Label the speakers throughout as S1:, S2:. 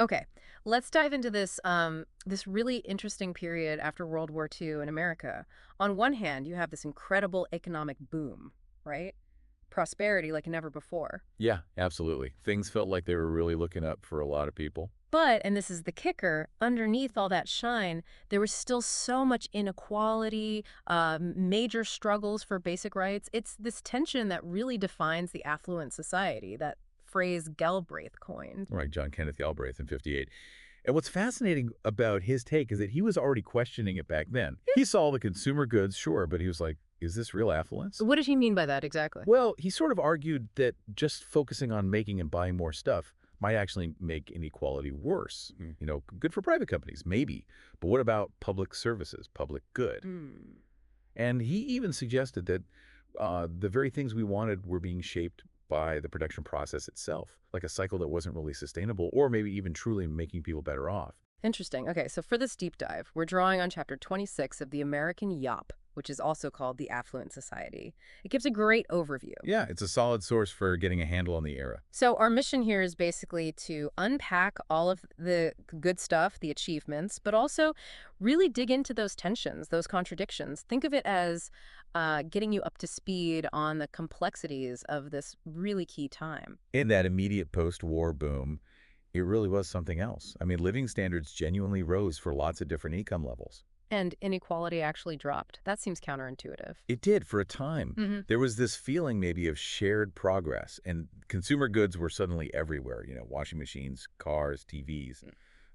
S1: Okay, let's dive into this really interesting period after World War II in America. On one hand, you have this incredible economic boom, right? Prosperity like never before.
S2: Yeah, absolutely. Things felt like they were really looking up for a lot of people.
S1: But, and this is the kicker, underneath all that shine, there was still so much inequality, major struggles for basic rights. It's this tension that really defines the affluent society, that phrase Galbraith coined.
S2: Right, John Kenneth Galbraith in 58. And what's fascinating about his take is that he was already questioning it back then. He saw the consumer goods, sure, but he was like, is this real affluence?
S1: What did he mean by that exactly?
S2: Well, he sort of argued that just focusing on making and buying more stuff might actually make inequality worse. Good for private companies, maybe. But what about public services, public good?
S1: Hmm.
S2: And he even suggested that the very things we wanted were being shaped by the production process itself, like a cycle that wasn't really sustainable or maybe even truly making people better off.
S1: Interesting. Okay, so for this deep dive, we're drawing on chapter 26 of the American Yop, which is also called the Affluent Society. It gives a great overview.
S2: Yeah, it's a solid source for getting a handle on the era.
S1: So our mission here is basically to unpack all of the good stuff, the achievements, but also really dig into those tensions, those contradictions. Think of it as getting you up to speed on the complexities of this really key time.
S2: In that immediate post-war boom, it really was something else. I mean, living standards genuinely rose for lots of different income levels.
S1: And inequality actually dropped. That seems counterintuitive.
S2: It did for a time.
S1: Hmm.
S2: There was this feeling maybe of shared progress, and consumer goods were suddenly everywhere, washing machines, cars, TVs.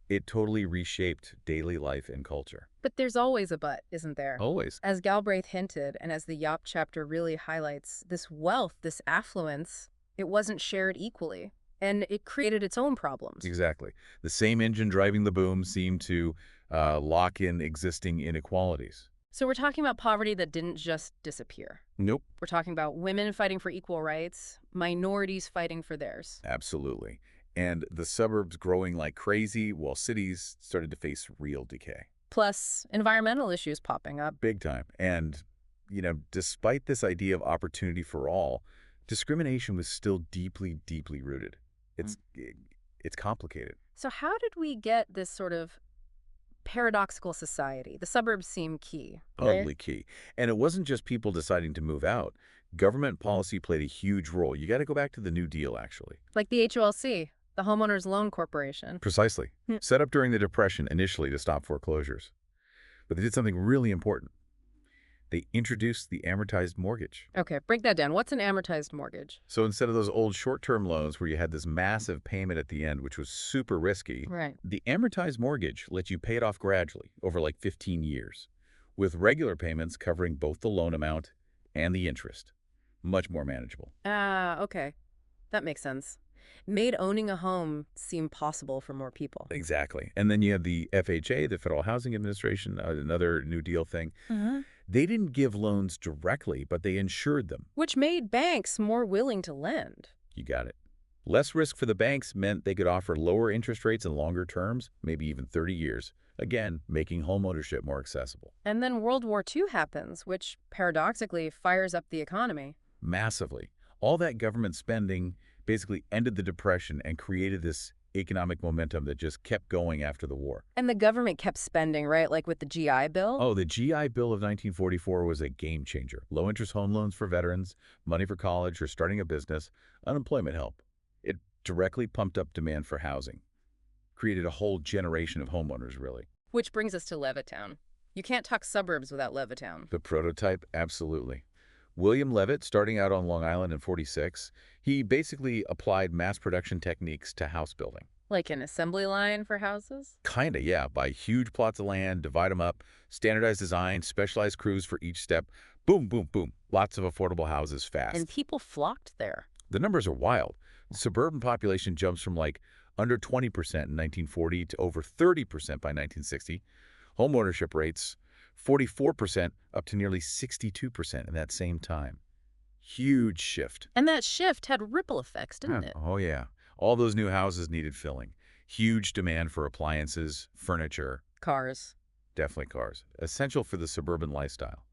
S2: It totally reshaped daily life and culture.
S1: But there's always a but, isn't there?
S2: Always.
S1: As Galbraith hinted, and as the Yop chapter really highlights, this wealth, this affluence, it wasn't shared equally, and it created its own problems.
S2: Exactly. The same engine driving the boom seemed to lock in existing inequalities.
S1: So we're talking about poverty that didn't just disappear.
S2: Nope.
S1: We're talking about women fighting for equal rights, minorities fighting for theirs.
S2: Absolutely. And the suburbs growing like crazy while cities started to face real decay.
S1: Plus, environmental issues popping up.
S2: Big time. And, despite this idea of opportunity for all, discrimination was still deeply, deeply rooted. It's complicated.
S1: So how did we get this sort of paradoxical society? The suburbs seem key, right?
S2: Totally key. And it wasn't just people deciding to move out. Government policy played a huge role. You got to go back to the New Deal, actually.
S1: Like the HOLC, the Homeowners Loan Corporation.
S2: Precisely.
S1: Hmm.
S2: Set up during the Depression initially to stop foreclosures. But they did something really important. They introduced the amortized mortgage.
S1: Okay, break that down. What's an amortized mortgage?
S2: So instead of those old short-term loans where you had this massive payment at the end, which was super risky,
S1: Right.
S2: the amortized mortgage lets you pay it off gradually over like 15 years, with regular payments covering both the loan amount and the interest. Much more manageable.
S1: Ah, okay. That makes sense. Made owning a home seem possible for more people.
S2: Exactly. And then you have the FHA, the Federal Housing Administration, another New Deal thing. They didn't give loans directly, but they insured them.
S1: Which made banks more willing to lend.
S2: You got it. Less risk for the banks meant they could offer lower interest rates and longer terms, maybe even 30 years. Again, making homeownership more accessible.
S1: And then World War II happens, which paradoxically fires up the economy.
S2: Massively. All that government spending basically ended the Depression and created this economic momentum that just kept going after the war.
S1: And the government kept spending, right? Like with the GI Bill?
S2: Oh, the GI Bill of 1944 was a game changer. Low-interest home loans for veterans, money for college or starting a business, unemployment help. It directly pumped up demand for housing. Created a whole generation of homeowners, really.
S1: Which brings us to Levittown. You can't talk suburbs without Levittown.
S2: The prototype, absolutely. William Levitt, starting out on Long Island in 46, he basically applied mass production techniques to house building.
S1: Like an assembly line for houses?
S2: Kinda, yeah. Buy huge plots of land, divide them up, standardized design, specialized crews for each step. Boom, boom, boom. Lots of affordable houses fast.
S1: And people flocked there.
S2: The numbers are wild. The suburban population jumps from like under 20% in 1940 to over 30% by 1960. Homeownership rates, 44% up to nearly 62% in that same time. Huge shift.
S1: And that shift had ripple effects, didn't it?
S2: Oh, yeah. All those new houses needed filling. Huge demand for appliances, furniture,
S1: Cars.
S2: definitely cars. Essential for the suburban lifestyle.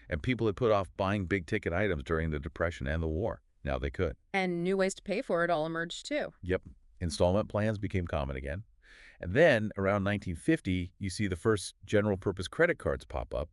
S2: And people had put off buying big-ticket items during the Depression and the war. Now they could.
S1: And new ways to pay for it all emerged too.
S2: Yep. Installment plans became common again. And then, around 1950, you see the first general-purpose credit cards pop up.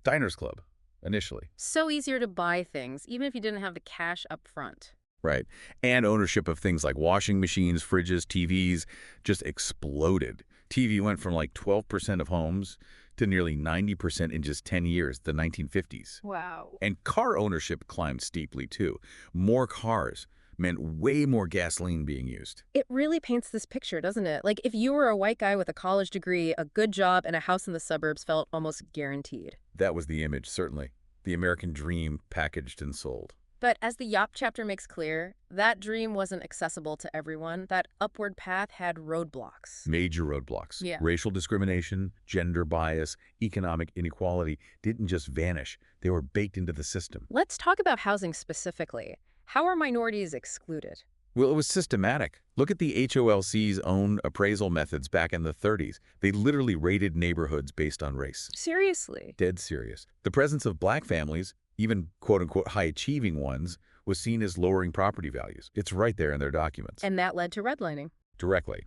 S2: Diners Club, initially.
S1: So easier to buy things, even if you didn't have the cash up front.
S2: Right. And ownership of things like washing machines, fridges, TVs just exploded. TV went from like 12% of homes to nearly 90% in just 10 years, the 1950s.
S1: Wow.
S2: And car ownership climbed steeply, too. More cars meant way more gasoline being used.
S1: It really paints this picture, doesn't it? Like, if you were a white guy with a college degree, a good job, and a house in the suburbs felt almost guaranteed.
S2: That was the image, certainly. The American dream packaged and sold.
S1: But as the YOP chapter makes clear, that dream wasn't accessible to everyone. That upward path had roadblocks.
S2: Major roadblocks.
S1: Yeah.
S2: Racial discrimination, gender bias, economic inequality didn't just vanish. They were baked into the system.
S1: Let's talk about housing specifically. How are minorities excluded?
S2: Well, it was systematic. Look at the HOLC's own appraisal methods back in the 30s. They literally rated neighborhoods based on race.
S1: Seriously?
S2: Dead serious. The presence of black families, even quote-unquote high-achieving ones, was seen as lowering property values. It's right there in their documents.
S1: And that led to redlining.
S2: Directly.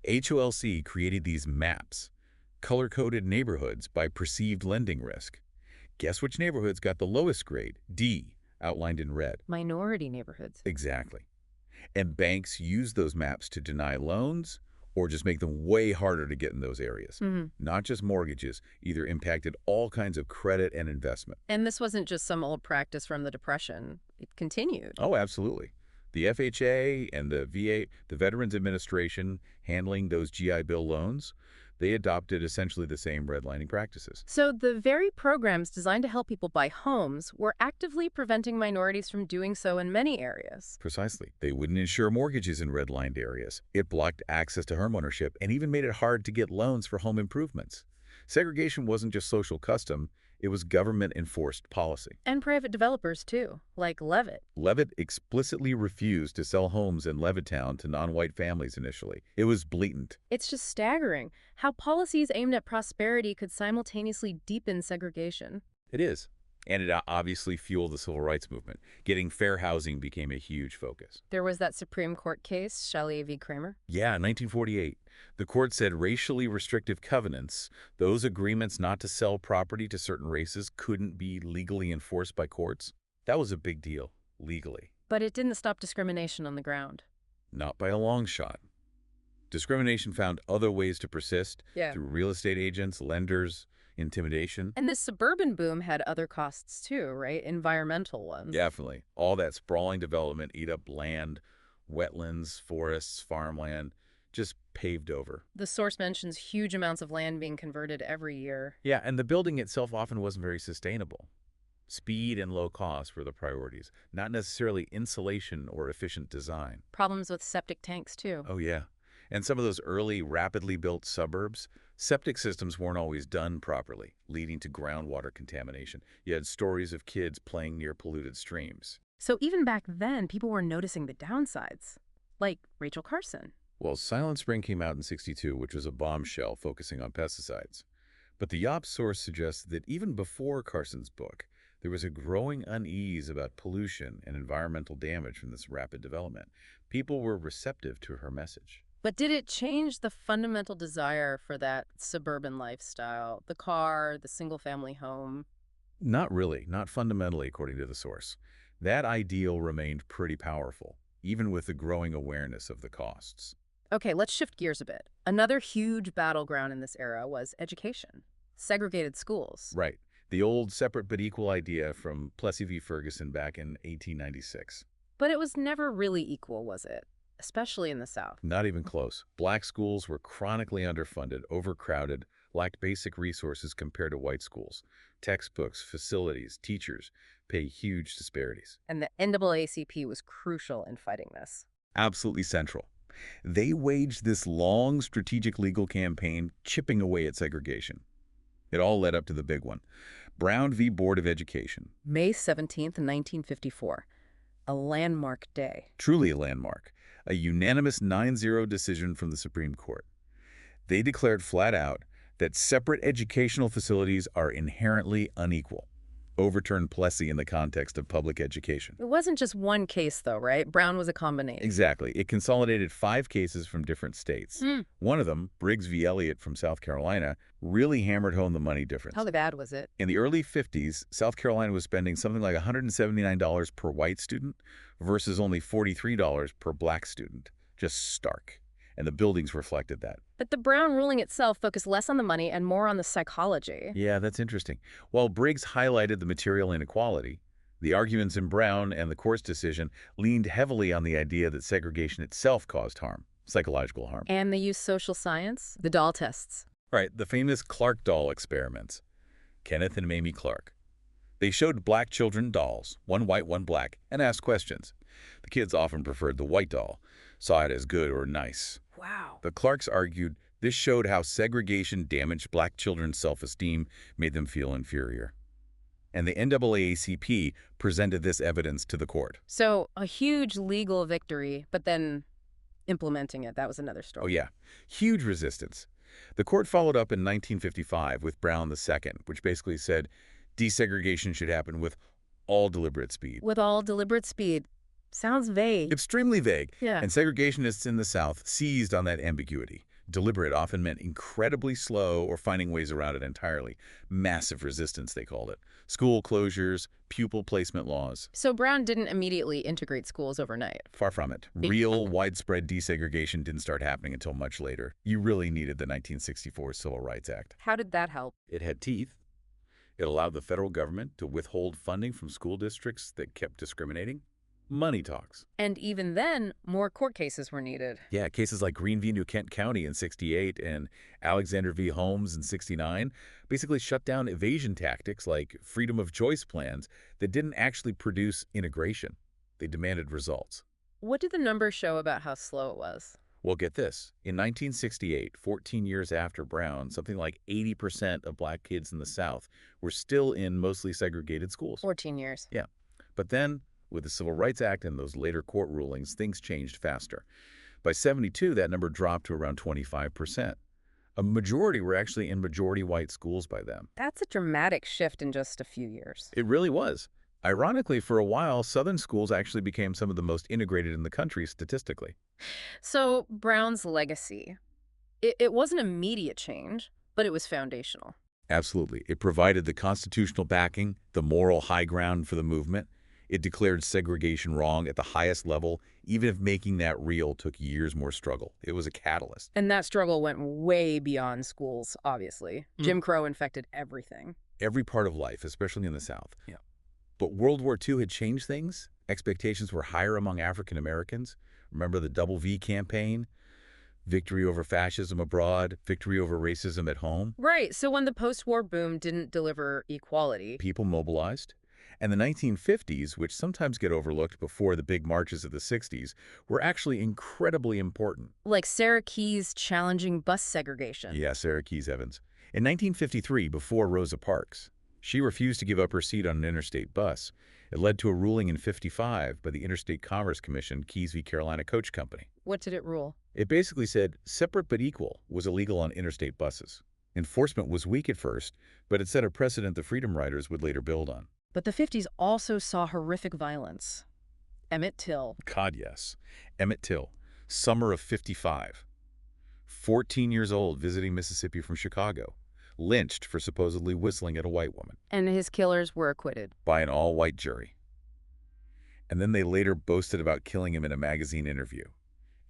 S2: HOLC created these maps, color-coded neighborhoods by perceived lending risk. Guess which neighborhoods got the lowest grade? D, outlined in red.
S1: Minority neighborhoods.
S2: Exactly. And banks use those maps to deny loans or just make them way harder to get in those areas. Not just mortgages, either impacted all kinds of credit and investment.
S1: And this wasn't just some old practice from the Depression. It continued.
S2: Oh, absolutely. The FHA and the VA, the Veterans Administration, handling those GI Bill loans, they adopted essentially the same redlining practices.
S1: So the very programs designed to help people buy homes were actively preventing minorities from doing so in many areas.
S2: Precisely. They wouldn't insure mortgages in redlined areas. It blocked access to homeownership and even made it hard to get loans for home improvements. Segregation wasn't just social custom, it was government-enforced policy.
S1: And private developers, too, like Levitt.
S2: Levitt explicitly refused to sell homes in Levittown to non-white families initially. It was blatant.
S1: It's just staggering how policies aimed at prosperity could simultaneously deepen segregation.
S2: It is. And it obviously fueled the civil rights movement. Getting fair housing became a huge focus.
S1: There was that Supreme Court case, Shelley v. Kramer.
S2: Yeah, 1948. The court said racially restrictive covenants, those agreements not to sell property to certain races, couldn't be legally enforced by courts. That was a big deal, legally.
S1: But it didn't stop discrimination on the ground.
S2: Not by a long shot. Discrimination found other ways to persist through real estate agents, lenders, intimidation.
S1: And this suburban boom had other costs too, right? Environmental ones.
S2: Definitely. All that sprawling development ate up land, wetlands, forests, farmland, just paved over.
S1: The source mentions huge amounts of land being converted every year.
S2: Yeah, and the building itself often wasn't very sustainable. Speed and low cost were the priorities, not necessarily insulation or efficient design.
S1: Problems with septic tanks too.
S2: Oh, yeah. And some of those early, rapidly built suburbs, septic systems weren't always done properly, leading to groundwater contamination. You had stories of kids playing near polluted streams.
S1: So even back then, people were noticing the downsides, like Rachel Carson.
S2: Well, Silent Spring came out in '62, which was a bombshell focusing on pesticides. But the YOP source suggests that even before Carson's book, there was a growing unease about pollution and environmental damage from this rapid development. People were receptive to her message.
S1: But did it change the fundamental desire for that suburban lifestyle? The car, the single-family home?
S2: Not really, not fundamentally, according to the source. That ideal remained pretty powerful, even with the growing awareness of the costs.
S1: Okay, let's shift gears a bit. Another huge battleground in this era was education. Segregated schools.
S2: Right. The old separate but equal idea from Plessy v. Ferguson back in 1896.
S1: But it was never really equal, was it? Especially in the South.
S2: Not even close. Black schools were chronically underfunded, overcrowded, lacked basic resources compared to white schools. Textbooks, facilities, teachers pay huge disparities.
S1: And the NAACP was crucial in fighting this.
S2: Absolutely central. They waged this long strategic legal campaign chipping away at segregation. It all led up to the big one. Brown v. Board of Education.
S1: May 17th, 1954. A landmark day.
S2: Truly a landmark. A unanimous 9-0 decision from the Supreme Court. They declared flat out that separate educational facilities are inherently unequal. overturned Plessy in the context of public education.
S1: It wasn't just one case, though, right? Brown was a combination.
S2: Exactly. It consolidated 5 cases from different states.
S1: Hmm.
S2: One of them, Briggs v. Elliott from South Carolina, really hammered home the money
S1: How
S2: difference.
S1: bad was it?
S2: In the early 50s, South Carolina was spending something like $179 per white student versus only $43 per black student. Just stark. And the buildings reflected that.
S1: But the Brown ruling itself focused less on the money and more on the psychology.
S2: Yeah, that's interesting. While Briggs highlighted the material inequality, the arguments in Brown and the court's decision leaned heavily on the idea that segregation itself caused harm, psychological harm.
S1: And they used social science, the doll tests.
S2: Right, the famous Clark doll experiments. Kenneth and Mamie Clark. They showed black children dolls, one white, one black, and asked questions. The kids often preferred the white doll, saw it as good or nice.
S1: Wow.
S2: The Clarks argued this showed how segregation damaged black children's self-esteem, made them feel inferior. And the NAACP presented this evidence to the court.
S1: So a huge legal victory, but then implementing it, that was another
S2: Oh
S1: story.
S2: yeah, huge resistance. The court followed up in 1955 with Brown II, which basically said desegregation should happen with all deliberate speed.
S1: With all deliberate speed. Sounds vague.
S2: Extremely vague,
S1: Yeah.
S2: and segregationists in the South seized on that ambiguity. Deliberate often meant incredibly slow or finding ways around it entirely. Massive resistance, they called it. School closures, pupil placement laws.
S1: So Brown didn't immediately integrate schools overnight.
S2: Far from it. Real, widespread desegregation didn't start happening until much later. You really needed the 1964 Civil Rights Act.
S1: How did that help?
S2: It had teeth. It allowed the federal government to withhold funding from school districts that kept discriminating. Money talks.
S1: And even then, more court cases were needed.
S2: Yeah, cases like Green v. New Kent County in '68 and Alexander v. Holmes in '69 basically shut down evasion tactics like freedom of choice plans that didn't actually produce integration. They demanded results.
S1: What did the numbers show about how slow it was?
S2: Well, get this. In 1968, 14 years after Brown, something like 80% of black kids in the South were still in mostly segregated schools.
S1: 14 years.
S2: Yeah. But then, with the Civil Rights Act and those later court rulings, things changed faster. By '72, that number dropped to around 25%. A majority were actually in majority white schools by then.
S1: That's a dramatic shift in just a few years.
S2: It really was. Ironically, for a while, Southern schools actually became some of the most integrated in the country statistically.
S1: So Brown's legacy, it wasn't immediate change, but it was foundational.
S2: Absolutely. It provided the constitutional backing, the moral high ground for the movement. It declared segregation wrong at the highest level, even if making that real took years more struggle. It was a catalyst.
S1: And that struggle went way beyond schools, obviously. Jim Crow infected everything.
S2: Every part of life, especially in the South.
S1: Yeah.
S2: But World War II had changed things. Expectations were higher among African Americans. Remember the Double V campaign? Victory over fascism abroad, victory over racism at home.
S1: Right. So when the post-war boom didn't deliver equality,
S2: People mobilized. And the 1950s, which sometimes get overlooked before the big marches of the 60s, were actually incredibly important.
S1: like Sarah Keyes challenging bus segregation.
S2: Yeah, Sarah Keys Evans. In 1953, before Rosa Parks, she refused to give up her seat on an interstate bus. It led to a ruling in '55 by the Interstate Commerce Commission, Keys v. Carolina Coach Company.
S1: What did it rule?
S2: It basically said separate but equal was illegal on interstate buses. Enforcement was weak at first, but it set a precedent the Freedom Riders would later build on.
S1: But the 50s also saw horrific violence. Emmett Till.
S2: God, yes. Emmett Till, summer of '55. 14 years old, visiting Mississippi from Chicago. Lynched for supposedly whistling at a white woman
S1: And his killers were acquitted.
S2: by an all-white jury. And then they later boasted about killing him in a magazine interview.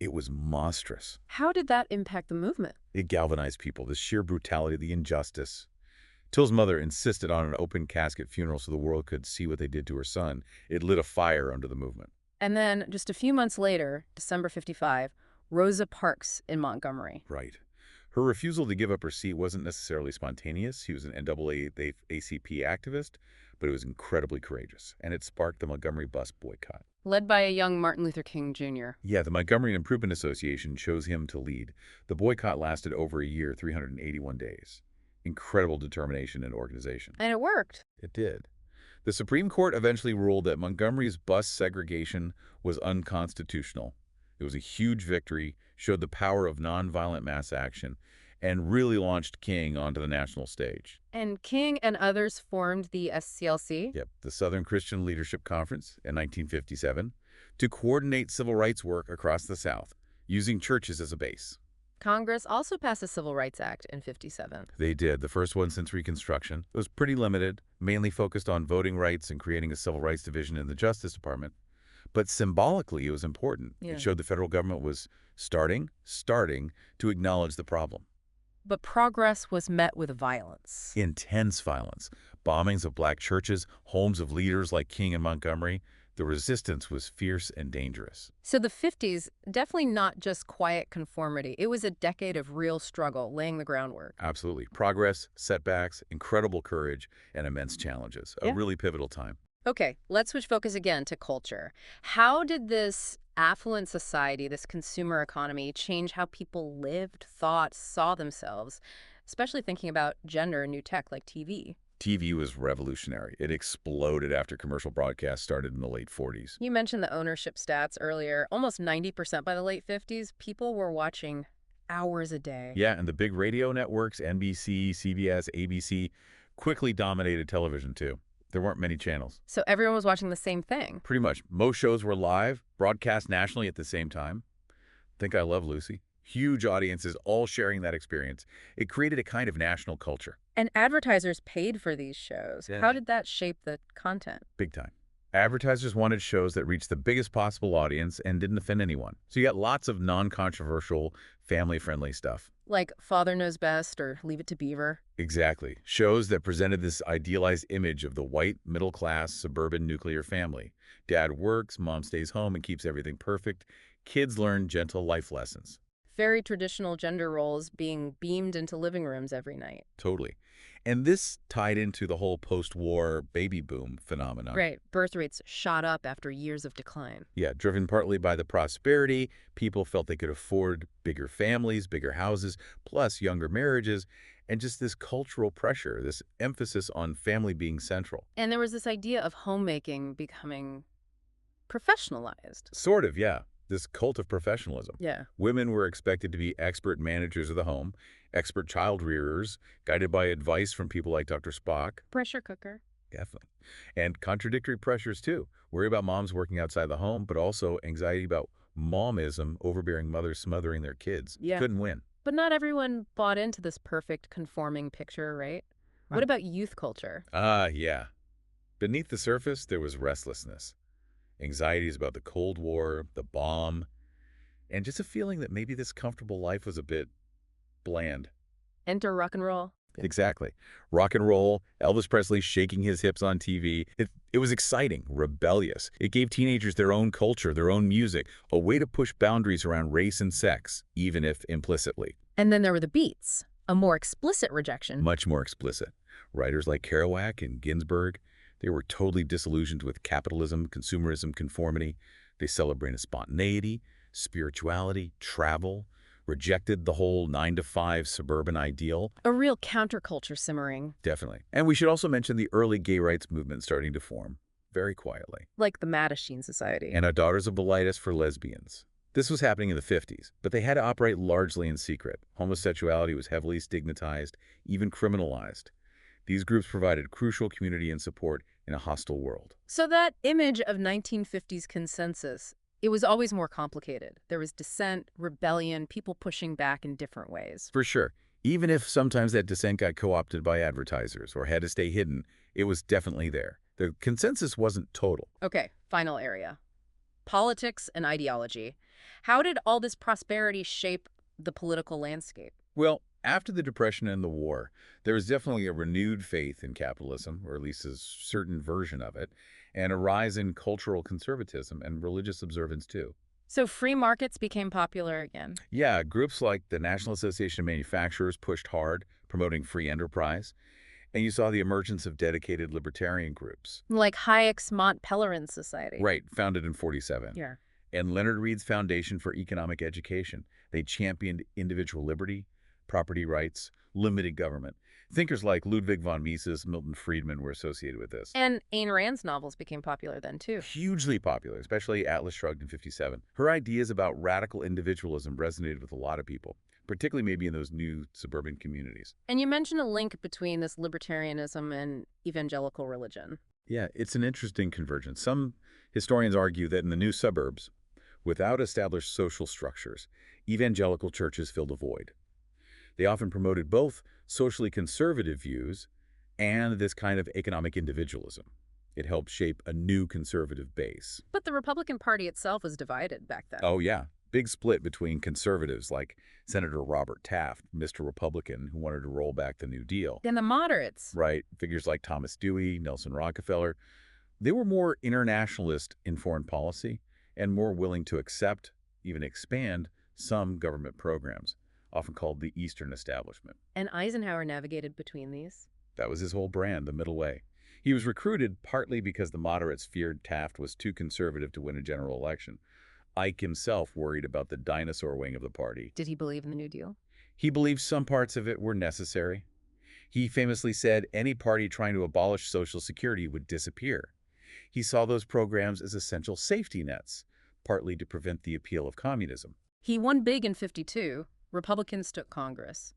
S2: It was monstrous.
S1: How did that impact the movement?
S2: It galvanized people, the sheer brutality, the injustice. Till's mother insisted on an open casket funeral so the world could see what they did to her son. It lit a fire under the movement.
S1: And then, just a few months later, December 55, Rosa Parks in Montgomery.
S2: Right. Her refusal to give up her seat wasn't necessarily spontaneous. She was an NAACP activist, but it was incredibly courageous, and it sparked the Montgomery bus boycott.
S1: Led by a young Martin Luther King Jr.
S2: Yeah, the Montgomery Improvement Association chose him to lead. The boycott lasted over a year, 381 days. Incredible determination and organization.
S1: And it worked.
S2: It did. The Supreme Court eventually ruled that Montgomery's bus segregation was unconstitutional. It was a huge victory, showed the power of nonviolent mass action, and really launched King onto the national stage.
S1: And King and others formed the SCLC.
S2: Yep, the Southern Christian Leadership Conference in 1957 to coordinate civil rights work across the South, using churches as a base.
S1: Congress also passed the Civil Rights Act in 57.
S2: They did, the first one since Reconstruction. It was pretty limited, mainly focused on voting rights and creating a civil rights division in the Justice Department. But symbolically, it was important.
S1: Yeah.
S2: It showed the federal government was starting to acknowledge the problem.
S1: But progress was met with violence.
S2: Intense violence, bombings of black churches, homes of leaders like King and Montgomery. The resistance was fierce and dangerous.
S1: So the 50s, definitely not just quiet conformity. It was a decade of real struggle, laying the groundwork.
S2: Absolutely. Progress, setbacks, incredible courage, and immense challenges. A really pivotal time.
S1: Okay, let's switch focus again to culture. How did this affluent society, this consumer economy, change how people lived, thought, saw themselves, especially thinking about gender and new tech like TV?
S2: TV was revolutionary. It exploded after commercial broadcast started in the late 40s.
S1: You mentioned the ownership stats earlier. Almost 90% by the late 50s, people were watching hours a day.
S2: Yeah, and the big radio networks, NBC, CBS, ABC, quickly dominated television too. There weren't many channels.
S1: So everyone was watching the same thing.
S2: Pretty much. Most shows were live, broadcast nationally at the same time. Think I Love Lucy. Huge audiences all sharing that experience. It created a kind of national culture.
S1: And advertisers paid for these shows.
S2: Yeah.
S1: How did that shape the content?
S2: Big time. Advertisers wanted shows that reached the biggest possible audience and didn't offend anyone. So you got lots of non-controversial, family-friendly stuff.
S1: Like Father Knows Best or Leave It to Beaver?
S2: Exactly. Shows that presented this idealized image of the white, middle-class, suburban nuclear family. Dad works, mom stays home and keeps everything perfect. Kids learn gentle life lessons.
S1: Very traditional gender roles being beamed into living rooms every night.
S2: Totally. And this tied into the whole post-war baby boom phenomenon.
S1: Right. Birth rates shot up after years of decline.
S2: Yeah, driven partly by the prosperity. People felt they could afford bigger families, bigger houses, plus younger marriages, and just this cultural pressure, this emphasis on family being central.
S1: And there was this idea of homemaking becoming professionalized.
S2: Sort of, yeah. This cult of professionalism.
S1: Yeah.
S2: Women were expected to be expert managers of the home, expert child rearers, guided by advice from people like Dr. Spock.
S1: Pressure cooker.
S2: Definitely. And contradictory pressures, too. Worry about moms working outside the home, but also anxiety about momism, overbearing mothers smothering their kids.
S1: Yeah.
S2: Couldn't win.
S1: But not everyone bought into this perfect conforming picture, right? What about youth culture?
S2: Yeah. Beneath the surface, there was restlessness. Anxieties about the Cold War, the bomb, and just a feeling that maybe this comfortable life was a bit bland.
S1: Enter rock and roll.
S2: Exactly. Rock and roll, Elvis Presley shaking his hips on TV. It was exciting, rebellious. It gave teenagers their own culture, their own music, a way to push boundaries around race and sex, even if implicitly.
S1: And then there were the Beats, a more explicit rejection.
S2: Much more explicit. Writers like Kerouac and Ginsberg, they were totally disillusioned with capitalism, consumerism, conformity. They celebrated spontaneity, spirituality, travel, rejected the whole 9-to-5 suburban ideal.
S1: A real counterculture simmering.
S2: Definitely. And we should also mention the early gay rights movement starting to form, very quietly.
S1: Like the Mattachine Society.
S2: And our Daughters of Bilitis for lesbians. This was happening in the 50s, but they had to operate largely in secret. Homosexuality was heavily stigmatized, even criminalized. These groups provided crucial community and support in a hostile world.
S1: So that image of 1950s consensus, it was always more complicated. There was dissent, rebellion, people pushing back in different ways.
S2: For sure. Even if sometimes that dissent got co-opted by advertisers or had to stay hidden, it was definitely there. The consensus wasn't total.
S1: Okay, final area. Politics and ideology. How did all this prosperity shape the political landscape?
S2: Well, after the Depression and the war, there was definitely a renewed faith in capitalism, or at least a certain version of it, and a rise in cultural conservatism and religious observance, too.
S1: So free markets became popular again.
S2: Yeah, groups like the National Association of Manufacturers pushed hard, promoting free enterprise, and you saw the emergence of dedicated libertarian groups.
S1: Like Hayek's Mont Pelerin Society.
S2: Right, founded in 47.
S1: Yeah.
S2: And Leonard Read's Foundation for Economic Education. They championed individual liberty, property rights, limited government. Thinkers like Ludwig von Mises, Milton Friedman were associated with this.
S1: And Ayn Rand's novels became popular then, too.
S2: Hugely popular, especially Atlas Shrugged in 57. Her ideas about radical individualism resonated with a lot of people. particularly maybe in those new suburban communities.
S1: And you mentioned a link between this libertarianism and evangelical religion.
S2: Yeah, it's an interesting convergence. Some historians argue that in the new suburbs, without established social structures, evangelical churches filled a void. They often promoted both socially conservative views and this kind of economic individualism. It helped shape a new conservative base.
S1: But the Republican Party itself was divided back then.
S2: Oh, yeah. Big split between conservatives like Senator Robert Taft, Mr. Republican, who wanted to roll back the New Deal.
S1: And the moderates.
S2: Right. Figures like Thomas Dewey, Nelson Rockefeller, they were more internationalist in foreign policy and more willing to accept, even expand, some government programs, often called the Eastern Establishment.
S1: And Eisenhower navigated between these.
S2: That was his whole brand, the middle way. He was recruited partly because the moderates feared Taft was too conservative to win a general election. Ike himself worried about the dinosaur wing of the party.
S1: Did he believe in the New Deal?
S2: He believed some parts of it were necessary. He famously said any party trying to abolish Social Security would disappear. He saw those programs as essential safety nets, partly to prevent the appeal of communism.
S1: He won big in '52. Republicans took Congress.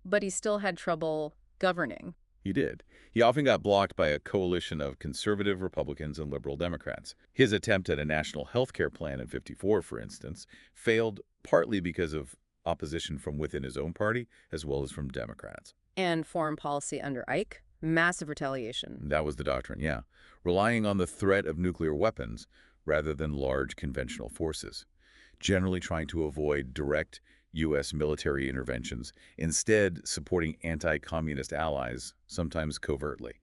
S1: But he still had trouble governing.
S2: He did. He often got blocked by a coalition of conservative Republicans and liberal Democrats. His attempt at a national health care plan in '54, for instance, failed partly because of opposition from within his own party as well as from Democrats.
S1: And foreign policy under Ike, massive retaliation.
S2: That was the doctrine, yeah. Relying on the threat of nuclear weapons rather than large conventional forces. Generally trying to avoid direct U.S. military interventions, instead supporting anti-communist allies, sometimes covertly.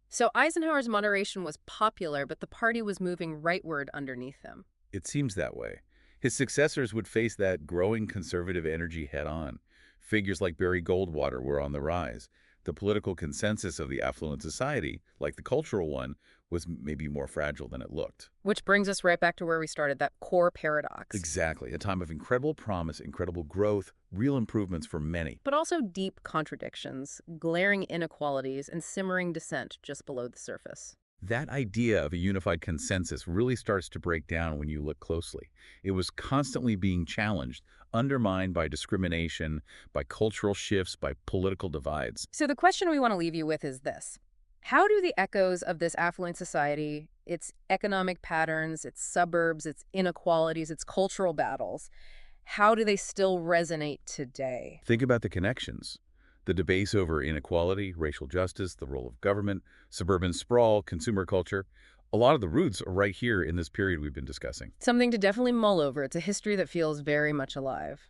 S1: So Eisenhower's moderation was popular, but the party was moving rightward underneath him.
S2: It seems that way. His successors would face that growing conservative energy head-on. Figures like Barry Goldwater were on the rise. The political consensus of the affluent society, like the cultural one, was maybe more fragile than it looked.
S1: Which brings us right back to where we started, that core paradox.
S2: Exactly. A time of incredible promise, incredible growth, real improvements for many.
S1: But also deep contradictions, glaring inequalities, and simmering dissent just below the surface.
S2: That idea of a unified consensus really starts to break down when you look closely. It was constantly being challenged, undermined by discrimination, by cultural shifts, by political divides.
S1: So the question we want to leave you with is this. How do the echoes of this affluent society, its economic patterns, its suburbs, its inequalities, its cultural battles, how do they still resonate today?
S2: Think about the connections. The debates over inequality, racial justice, the role of government, suburban sprawl, consumer culture. A lot of the roots are right here in this period we've been discussing.
S1: Something to definitely mull over. It's a history that feels very much alive.